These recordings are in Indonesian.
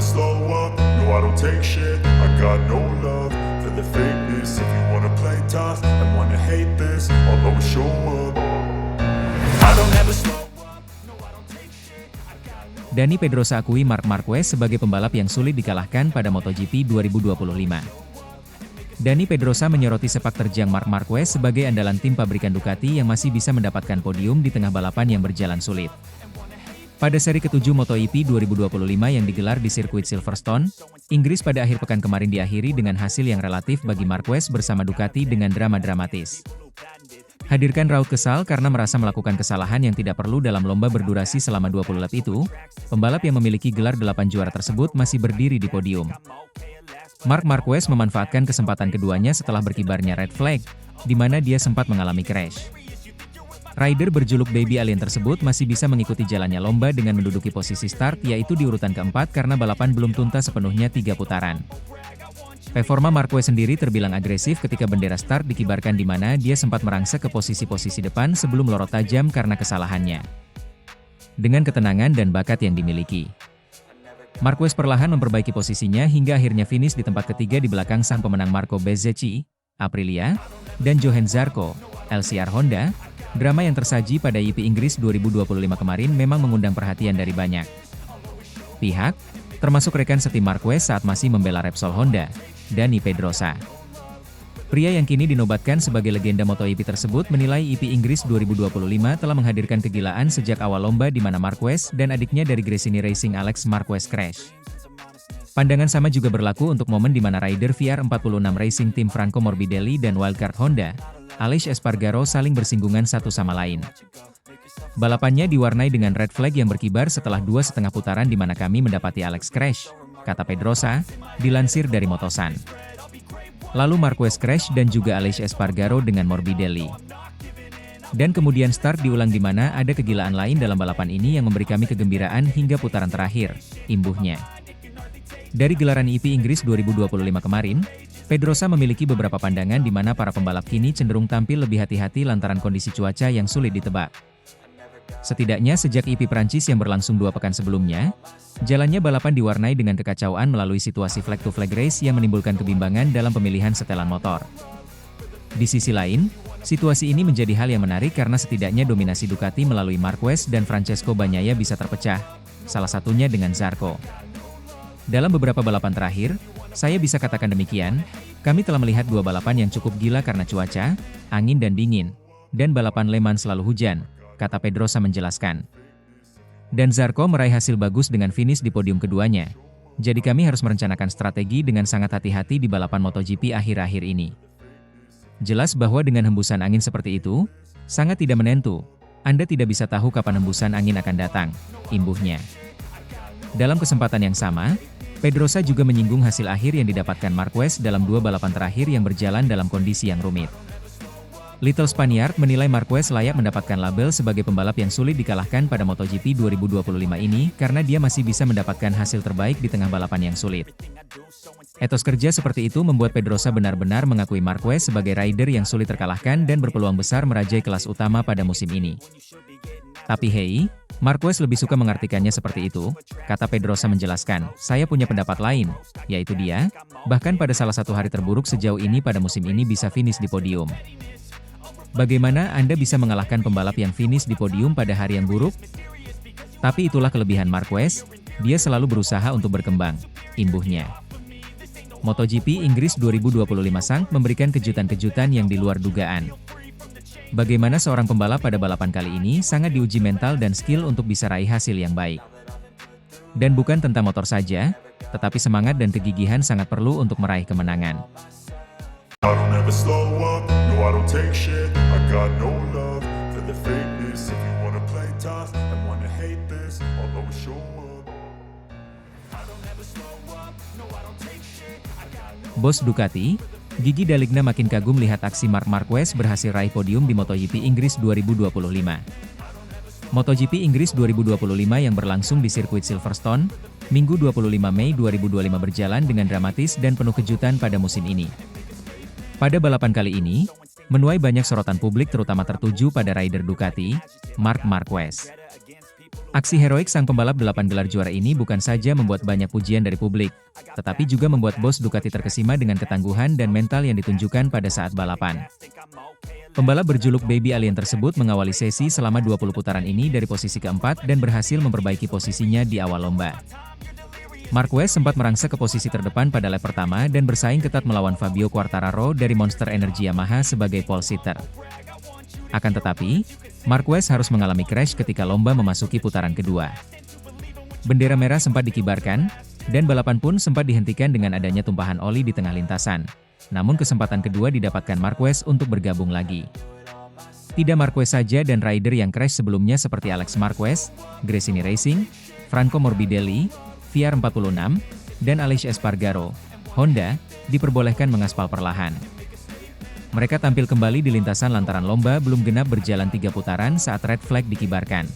slow up, no I don't take shit. I got no love for the fakeness. If you wanna play tough and wanna hate this, I'll always show up. I don't ever slow up, no I don't take shit. I got no. Dani Pedrosa akui Marc Marquez sebagai pembalap yang sulit dikalahkan pada MotoGP 2025. Dani Pedrosa menyoroti sepak terjang Marc Marquez sebagai andalan tim pabrikan Ducati yang masih bisa mendapatkan podium di tengah balapan yang berjalan sulit. Pada seri ke-7 MotoGP 2025 yang digelar di sirkuit Silverstone, Inggris pada akhir pekan kemarin diakhiri dengan hasil yang relatif bagi Marquez bersama Ducati dengan drama dramatis. Hadirkan raut kesal karena merasa melakukan kesalahan yang tidak perlu dalam lomba berdurasi selama 20 lap itu, pembalap yang memiliki gelar 8 juara tersebut masih berdiri di podium. Marc Marquez memanfaatkan kesempatan keduanya setelah berkibarnya red flag, di mana dia sempat mengalami crash. Rider berjuluk Baby Alien tersebut masih bisa mengikuti jalannya lomba dengan menduduki posisi start yaitu di urutan keempat karena balapan belum tuntas sepenuhnya 3 putaran. Performa Marquez sendiri terbilang agresif ketika bendera start dikibarkan di mana dia sempat merangsek ke posisi-posisi depan sebelum melorot tajam karena kesalahannya. Dengan ketenangan dan bakat yang dimiliki, Marquez perlahan memperbaiki posisinya hingga akhirnya finish di tempat ketiga di belakang sang pemenang Marco Bezzecchi, Aprilia, dan Johan Zarco, LCR Honda. Drama yang tersaji pada IP Inggris 2025 kemarin memang mengundang perhatian dari banyak pihak, termasuk rekan setim Marquez saat masih membela Repsol Honda, Dani Pedrosa. Pria yang kini dinobatkan sebagai legenda MotoGP tersebut menilai IP Inggris 2025 telah menghadirkan kegilaan sejak awal lomba di mana Marquez dan adiknya dari Gresini Racing Alex Marquez crash. Pandangan sama juga berlaku untuk momen di mana rider VR46 Racing Team Franco Morbidelli dan wildcard Honda, Aleix Espargaro saling bersinggungan satu sama lain. Balapannya diwarnai dengan red flag yang berkibar setelah 2,5 putaran di mana kami mendapati Alex crash, kata Pedrosa, dilansir dari Motosan. Lalu Marquez crash dan juga Aleix Espargaro dengan Morbidelli. Dan kemudian start diulang di mana ada kegilaan lain dalam balapan ini yang memberi kami kegembiraan hingga putaran terakhir, imbuhnya. Dari gelaran IP Inggris 2025 kemarin, Pedrosa memiliki beberapa pandangan di mana para pembalap kini cenderung tampil lebih hati-hati lantaran kondisi cuaca yang sulit ditebak. Setidaknya sejak IP Prancis yang berlangsung 2 pekan sebelumnya, jalannya balapan diwarnai dengan kekacauan melalui situasi flag-to-flag race yang menimbulkan kebimbangan dalam pemilihan setelan motor. Di sisi lain, situasi ini menjadi hal yang menarik karena setidaknya dominasi Ducati melalui Marquez dan Francesco Bagnaia bisa terpecah, salah satunya dengan Zarco. Dalam beberapa balapan terakhir, saya bisa katakan demikian, kami telah melihat 2 balapan yang cukup gila karena cuaca, angin dan dingin, dan balapan Le Mans selalu hujan, kata Pedrosa menjelaskan. Dan Zarco meraih hasil bagus dengan finish di podium keduanya. Jadi kami harus merencanakan strategi dengan sangat hati-hati di balapan MotoGP akhir-akhir ini. Jelas bahwa dengan hembusan angin seperti itu, sangat tidak menentu. Anda tidak bisa tahu kapan hembusan angin akan datang, imbuhnya. Dalam kesempatan yang sama, Pedrosa juga menyinggung hasil akhir yang didapatkan Marquez dalam 2 balapan terakhir yang berjalan dalam kondisi yang rumit. Little Spaniard menilai Marquez layak mendapatkan label sebagai pembalap yang sulit dikalahkan pada MotoGP 2025 ini karena dia masih bisa mendapatkan hasil terbaik di tengah balapan yang sulit. Etos kerja seperti itu membuat Pedrosa benar-benar mengakui Marquez sebagai rider yang sulit terkalahkan dan berpeluang besar merajai kelas utama pada musim ini. Tapi hey, Marquez lebih suka mengartikannya seperti itu, kata Pedrosa menjelaskan, saya punya pendapat lain, yaitu dia, bahkan pada salah satu hari terburuk sejauh ini pada musim ini bisa finish di podium. Bagaimana Anda bisa mengalahkan pembalap yang finish di podium pada hari yang buruk? Tapi itulah kelebihan Marquez, dia selalu berusaha untuk berkembang, imbuhnya. MotoGP Inggris 2025 sang memberikan kejutan-kejutan yang di luar dugaan. Bagaimana seorang pembalap pada balapan kali ini sangat diuji mental dan skill untuk bisa raih hasil yang baik. Dan bukan tentang motor saja, tetapi semangat dan kegigihan sangat perlu untuk meraih kemenangan. I don't ever slow up, no I don't take shit. I got no love for the fakeness. If you wanna play tough and wanna hate this, I'll always show up. I don't ever slow up, no I don't take shit. Bos Ducati, Gigi D'Aligna makin kagum lihat aksi Marc Marquez berhasil raih podium di MotoGP Inggris 2025. MotoGP Inggris 2025 yang berlangsung di sirkuit Silverstone, Minggu 25 Mei 2025 berjalan dengan dramatis dan penuh kejutan pada musim ini. Pada balapan kali ini, menuai banyak sorotan publik terutama tertuju pada rider Ducati, Marc Marquez. Aksi heroik sang pembalap 8 gelar juara ini bukan saja membuat banyak pujian dari publik, tetapi juga membuat bos Ducati terkesima dengan ketangguhan dan mental yang ditunjukkan pada saat balapan. Pembalap berjuluk Baby Alien tersebut mengawali sesi selama 20 putaran ini dari posisi keempat dan berhasil memperbaiki posisinya di awal lomba. Marquez sempat merangsek ke posisi terdepan pada lap pertama dan bersaing ketat melawan Fabio Quartararo dari Monster Energy Yamaha sebagai pole sitter. Akan tetapi, Marquez harus mengalami crash ketika lomba memasuki putaran kedua. Bendera merah sempat dikibarkan, dan balapan pun sempat dihentikan dengan adanya tumpahan oli di tengah lintasan. Namun kesempatan kedua didapatkan Marquez untuk bergabung lagi. Tidak Marquez saja dan rider yang crash sebelumnya seperti Alex Marquez, Gresini Racing, Franco Morbidelli, VR46, dan Aleix Espargaro, Honda, diperbolehkan mengaspal perlahan. Mereka tampil kembali di lintasan lantaran lomba belum genap berjalan 3 putaran saat red flag dikibarkan.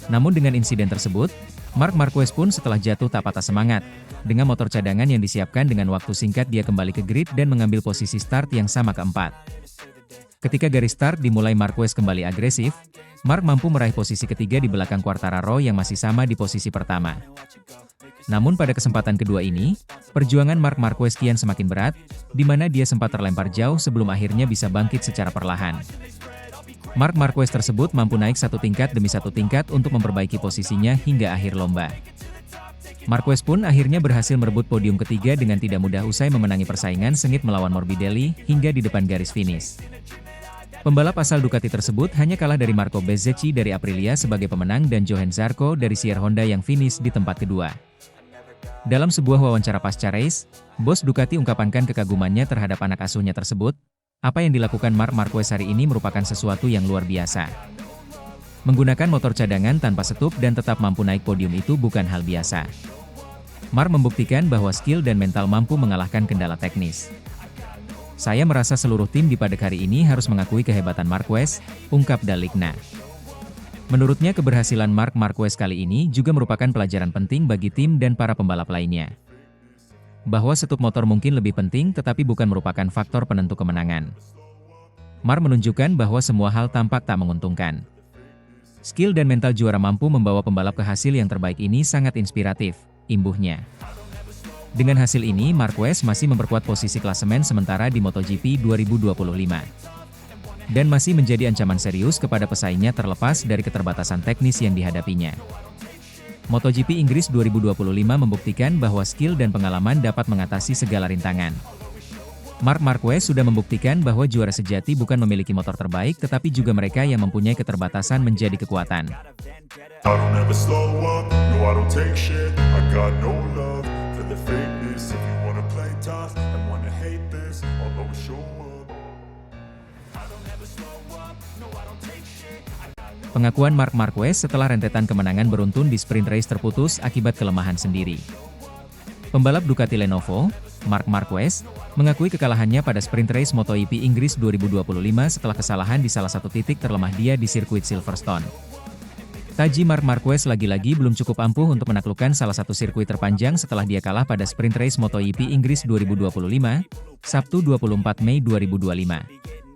Namun dengan insiden tersebut, Marc Marquez pun setelah jatuh tak patah semangat. Dengan motor cadangan yang disiapkan dengan waktu singkat dia kembali ke grid dan mengambil posisi start yang sama keempat. Ketika garis start dimulai Marquez kembali agresif, Marc mampu meraih posisi ketiga di belakang Quartararo yang masih sama di posisi pertama. Namun pada kesempatan kedua ini, perjuangan Marc Marquez kian semakin berat, di mana dia sempat terlempar jauh sebelum akhirnya bisa bangkit secara perlahan. Marc Marquez tersebut mampu naik satu tingkat demi satu tingkat untuk memperbaiki posisinya hingga akhir lomba. Marquez pun akhirnya berhasil merebut podium ketiga dengan tidak mudah usai memenangi persaingan sengit melawan Morbidelli hingga di depan garis finish. Pembalap asal Ducati tersebut hanya kalah dari Marco Bezzecchi dari Aprilia sebagai pemenang dan Johann Zarco dari Sierra Honda yang finish di tempat kedua. Dalam sebuah wawancara pasca race, bos Ducati ungkapkan kekagumannya terhadap anak asuhnya tersebut. Apa yang dilakukan Marc Marquez hari ini merupakan sesuatu yang luar biasa. Menggunakan motor cadangan tanpa setup dan tetap mampu naik podium itu bukan hal biasa. Marc membuktikan bahwa skill dan mental mampu mengalahkan kendala teknis. Saya merasa seluruh tim di Paddock hari ini harus mengakui kehebatan Marquez, ungkap Dalikna. Menurutnya keberhasilan Marc Marquez kali ini juga merupakan pelajaran penting bagi tim dan para pembalap lainnya. Bahwa setup motor mungkin lebih penting tetapi bukan merupakan faktor penentu kemenangan. Marc menunjukkan bahwa semua hal tampak tak menguntungkan. Skill dan mental juara mampu membawa pembalap ke hasil yang terbaik ini sangat inspiratif, imbuhnya. Dengan hasil ini Marquez masih memperkuat posisi klasemen sementara di MotoGP 2025. Dan masih menjadi ancaman serius kepada pesaingnya terlepas dari keterbatasan teknis yang dihadapinya. MotoGP Inggris 2025 membuktikan bahwa skill dan pengalaman dapat mengatasi segala rintangan. Marc Marquez sudah membuktikan bahwa juara sejati bukan memiliki motor terbaik tetapi juga mereka yang mempunyai keterbatasan menjadi kekuatan. I don't ever slow up, no I don't take shit. I got no love for the fakeness. If you wanna play tough and wanna hate this, I'll always show up. Pengakuan Marc Marquez setelah rentetan kemenangan beruntun di sprint race terputus akibat kelemahan sendiri. Pembalap Ducati Lenovo, Marc Marquez, mengakui kekalahannya pada sprint race MotoGP Inggris 2025 setelah kesalahan di salah satu titik terlemah dia di sirkuit Silverstone. Taji Marc Marquez lagi-lagi belum cukup ampuh untuk menaklukkan salah satu sirkuit terpanjang setelah dia kalah pada sprint race MotoGP Inggris 2025, Sabtu 24 Mei 2025.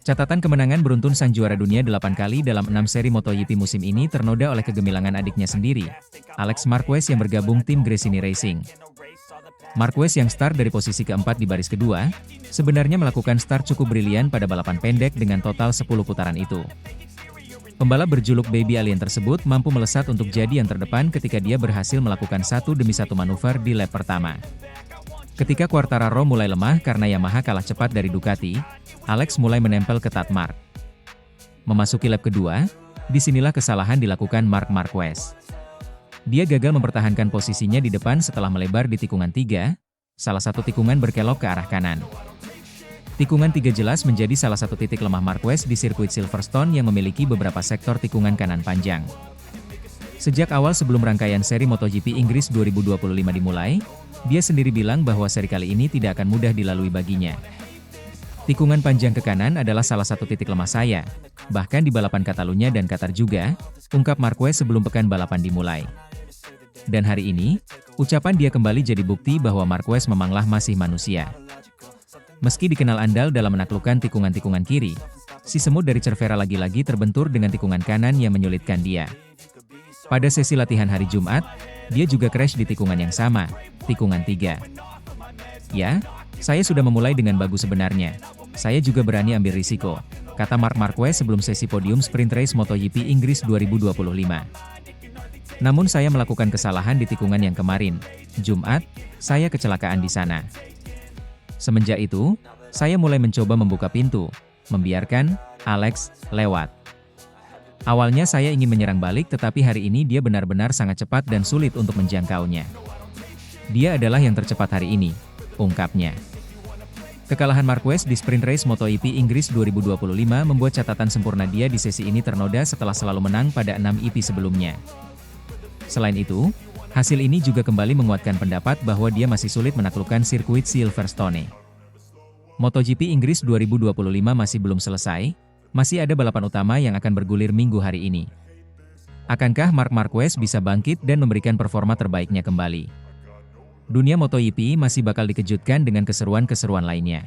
Catatan kemenangan beruntun sang juara dunia 8 kali dalam 6 seri MotoGP musim ini ternoda oleh kegemilangan adiknya sendiri, Alex Marquez yang bergabung tim Gresini Racing. Marquez yang start dari posisi keempat di baris kedua, sebenarnya melakukan start cukup brilian pada balapan pendek dengan total 10 putaran itu. Pembalap berjuluk Baby Alien tersebut mampu melesat untuk jadi yang terdepan ketika dia berhasil melakukan satu demi satu manuver di lap pertama. Ketika Quartararo mulai lemah karena Yamaha kalah cepat dari Ducati, Alex mulai menempel ketat Marc. Memasuki lap kedua, disinilah kesalahan dilakukan Marc Marquez. Dia gagal mempertahankan posisinya di depan setelah melebar di tikungan 3, salah satu tikungan berkelok ke arah kanan. Tikungan 3 jelas menjadi salah satu titik lemah Marquez di sirkuit Silverstone yang memiliki beberapa sektor tikungan kanan panjang. Sejak awal sebelum rangkaian seri MotoGP Inggris 2025 dimulai, dia sendiri bilang bahwa seri kali ini tidak akan mudah dilalui baginya. Tikungan panjang ke kanan adalah salah satu titik lemah saya, bahkan di balapan Catalunya dan Qatar juga, ungkap Marquez sebelum pekan balapan dimulai. Dan hari ini, ucapan dia kembali jadi bukti bahwa Marquez memanglah masih manusia. Meski dikenal andal dalam menaklukkan tikungan-tikungan kiri, si semut dari Cervera lagi-lagi terbentur dengan tikungan kanan yang menyulitkan dia. Pada sesi latihan hari Jumat, dia juga crash di tikungan yang sama, tikungan 3. "Ya, saya sudah memulai dengan bagus sebenarnya. Saya juga berani ambil risiko," kata Marc Marquez sebelum sesi podium sprint race MotoGP Inggris 2025. "Namun saya melakukan kesalahan di tikungan yang kemarin, Jumat, saya kecelakaan di sana. Semenjak itu, saya mulai mencoba membuka pintu, membiarkan Alex lewat. Awalnya saya ingin menyerang balik tetapi hari ini dia benar-benar sangat cepat dan sulit untuk menjangkaunya. Dia adalah yang tercepat hari ini," ungkapnya. Kekalahan Marquez di sprint race MotoGP Inggris 2025 membuat catatan sempurna dia di sesi ini ternoda setelah selalu menang pada 6 EP sebelumnya. Selain itu, hasil ini juga kembali menguatkan pendapat bahwa dia masih sulit menaklukkan sirkuit Silverstone. MotoGP Inggris 2025 masih belum selesai, masih ada balapan utama yang akan bergulir Minggu hari ini. Akankah Marc Marquez bisa bangkit dan memberikan performa terbaiknya kembali? Dunia MotoGP masih bakal dikejutkan dengan keseruan-keseruan lainnya.